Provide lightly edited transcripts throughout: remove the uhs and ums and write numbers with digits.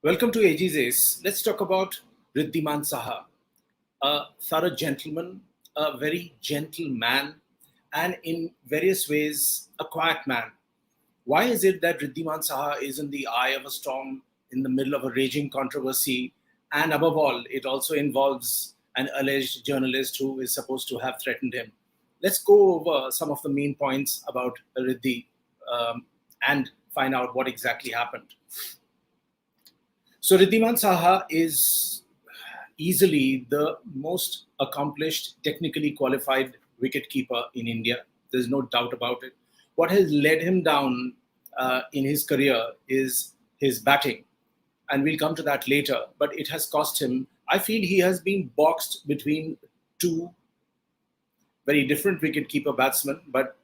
Welcome to AG's Ace. Let's talk about Wriddhi Saha, a thorough gentleman, a very gentle man, and in various ways a quiet man. Why is it that Wriddhi Saha is in the eye of a storm, in the middle of a raging controversy, and above all, it also involves an alleged journalist who is supposed to have threatened him? Let's go over some of the main points about Wriddhi and find out what exactly happened. So Wriddhi Saha is easily the most accomplished, technically qualified wicketkeeper in India. There's no doubt about it. What has led him down in his career is his batting, and we'll come to that later. But it has cost him. I feel he has been boxed between two very different wicketkeeper batsmen, but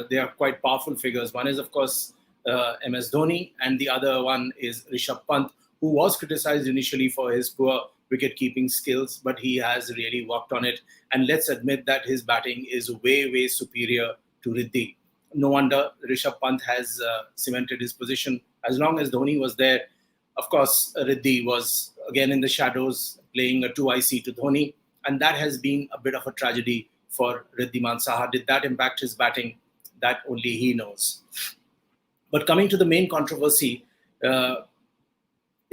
they are quite powerful figures. One is, of course, MS Dhoni, and the other one is Rishabh Pant, who was criticized initially for his poor wicket-keeping skills, but he has really worked on it. And let's admit that his batting is way, way superior to Wriddhi. No wonder Rishabh Pant has cemented his position. As long as Dhoni was there, of course, Wriddhi was again in the shadows, playing a 2IC to Dhoni, and that has been a bit of a tragedy for Wriddhi Saha. Did that impact his batting? That only he knows. But coming to the main controversy,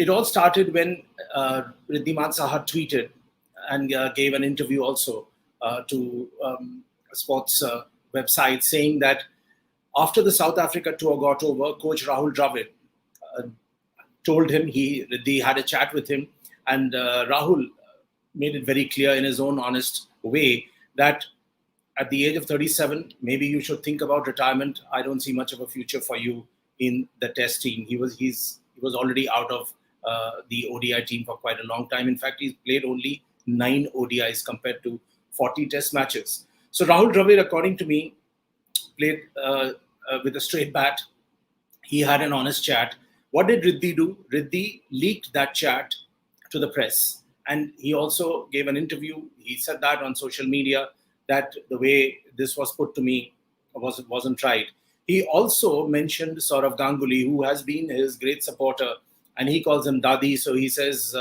it all started when Wriddhi Saha tweeted and gave an interview also to a sports website, saying that after the South Africa tour got over, coach Rahul Dravid told him, Wriddhi had a chat with him, and Rahul made it very clear in his own honest way that at the age of 37, maybe you should think about retirement. I don't see much of a future for you in the test team. He was already out of the ODI team for quite a long time. In fact, he's played only 9 ODIs compared to 40 test matches. So Rahul Dravid, according to me, played with a straight bat. He had an honest chat. What did Wriddhi do? Wriddhi leaked that chat to the press. And he also gave an interview. He said that on social media, that the way this was put to me wasn't right. He also mentioned Saurav Ganguly, who has been his great supporter, and he calls him Dadi. So he says,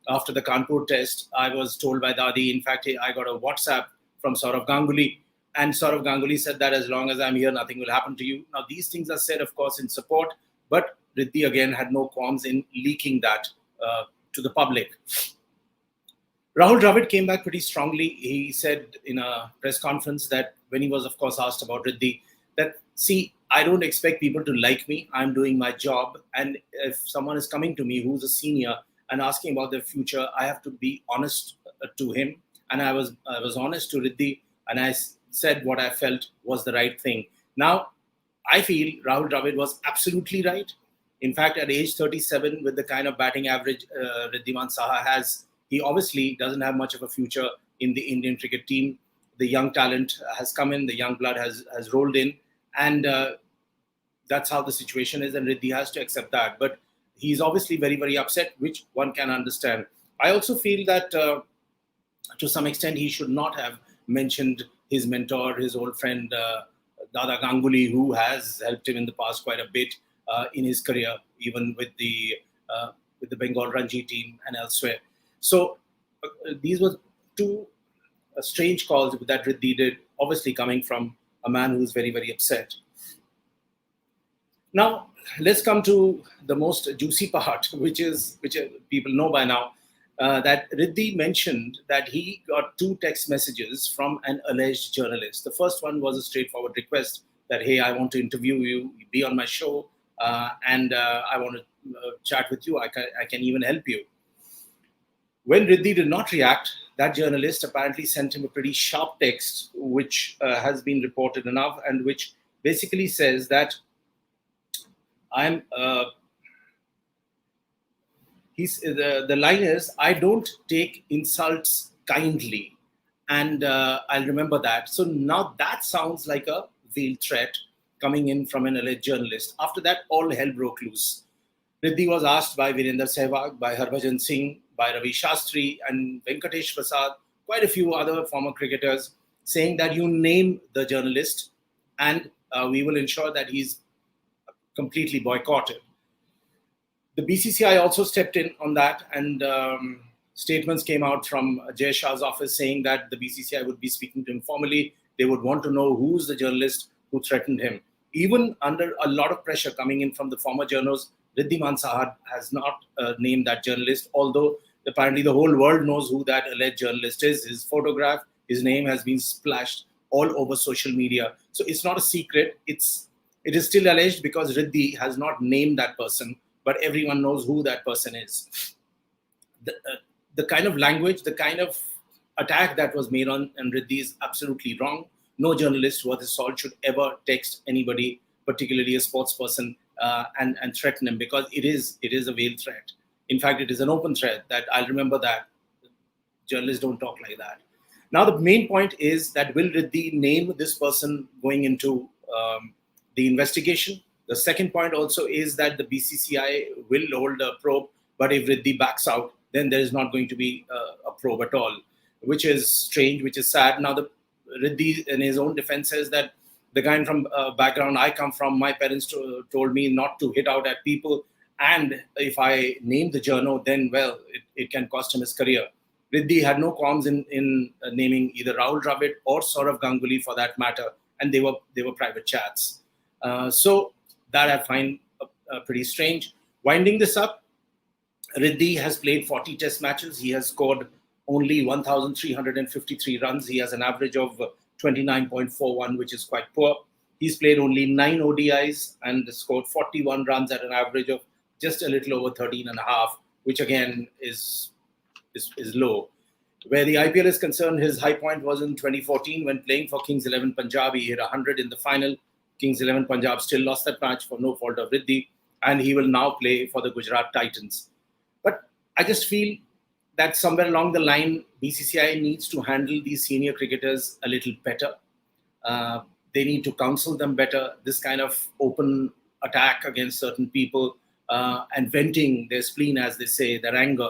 after the Kanpur test, I was told by Dadi. In fact, I got a WhatsApp from Saurav Ganguly, and Saurav Ganguly said that as long as I'm here, nothing will happen to you. Now, these things are said, of course, in support, but Wriddhi again had no qualms in leaking that to the public. Rahul Dravid came back pretty strongly. He said in a press conference that when he was, of course, asked about Wriddhi, that, see, I don't expect people to like me. I'm doing my job. And if someone is coming to me who's a senior and asking about their future, I have to be honest to him. And I was honest to Wriddhi, and I said what I felt was the right thing. Now, I feel Rahul Dravid was absolutely right. In fact, at age 37, with the kind of batting average Wriddhi Saha has, he obviously doesn't have much of a future in the Indian cricket team. The young talent has come in, the young blood has rolled in, and that's how the situation is, and Wriddhi has to accept that. But he's obviously very, very upset, which one can understand. I also feel that to some extent he should not have mentioned his mentor, his old friend Dada Ganguly, who has helped him in the past quite a bit in his career, even with the Bengal Ranji team and elsewhere. So these were two strange calls that Wriddhi did, obviously coming from a man who is very, very upset. Now, let's come to the most juicy part, which people know by now, that Wriddhi mentioned that he got 2 text messages from an alleged journalist. The first one was a straightforward request that, hey, I want to interview you, be on my show, and I want to chat with you. I can even help you. When Wriddhi did not react, that journalist apparently sent him a pretty sharp text, which has been reported enough, and which basically says that the line is, I don't take insults kindly, and I'll remember that. So now that sounds like a veiled threat coming in from an alleged journalist. After that, all hell broke loose. Wriddhi was asked by Virender Sehwag, by Harbhajan Singh, by Ravi Shastri and Venkatesh Prasad, quite a few other former cricketers, saying that you name the journalist and we will ensure that he's completely boycotted. The BCCI also stepped in on that, and statements came out from Jay Shah's office saying that the BCCI would be speaking to him formally. They would want to know who's the journalist who threatened him. Even under a lot of pressure coming in from the former journalists, Wriddhi Saha has not named that journalist, although apparently the whole world knows who that alleged journalist is. His photograph, his name has been splashed all over social media. So it's not a secret. It is still alleged because Wriddhi has not named that person, but everyone knows who that person is. The kind of language, the kind of attack that was made on Wriddhi is absolutely wrong. No journalist worth his salt should ever text anybody, particularly a sports person, and threaten him, because it is a veiled threat. In fact, it is an open threat that I'll remember that. Journalists don't talk like that. Now, the main point is that will Wriddhi name this person going into the investigation? The second point also is that the BCCI will hold a probe, but if Wriddhi backs out, then there is not going to be a probe at all, which is strange, which is sad. Now, Wriddhi, in his own defense, says that the guy from background I come from, my parents told me not to hit out at people, and if I name the journo, then, well, it can cost him his career. Wriddhi had no qualms in naming either Rahul Dravid or Saurav Ganguly for that matter, and they were private chats. So that I find pretty strange. Winding this up, Wriddhi has played 40 test matches. He has scored only 1,353 runs. He has an average of 29.41, which is quite poor. He's played only 9 ODIs and scored 41 runs at an average of just a little over 13.5, which again is low. Where the IPL is concerned, his high point was in 2014 when playing for Kings 11 Punjab. He hit 100 in the final. Kings 11 Punjab still lost that match for no fault of Wriddhi, and he will now play for the Gujarat Titans. But I just feel that somewhere along the line, BCCI needs to handle these senior cricketers a little better. They need to counsel them better. This kind of open attack against certain people and venting their spleen, as they say, their anger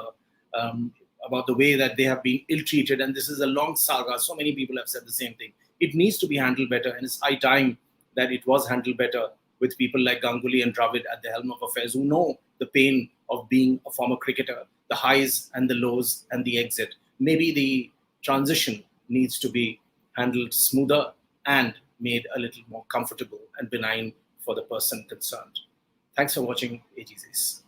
about the way that they have been ill-treated. And this is a long saga. So many people have said the same thing. It needs to be handled better, and it's high time that it was handled better with people like Ganguly and Dravid at the helm of affairs, who know the pain of being a former cricketer, the highs and the lows and the exit. Maybe the transition needs to be handled smoother and made a little more comfortable and benign for the person concerned. Thanks for watching AGZs.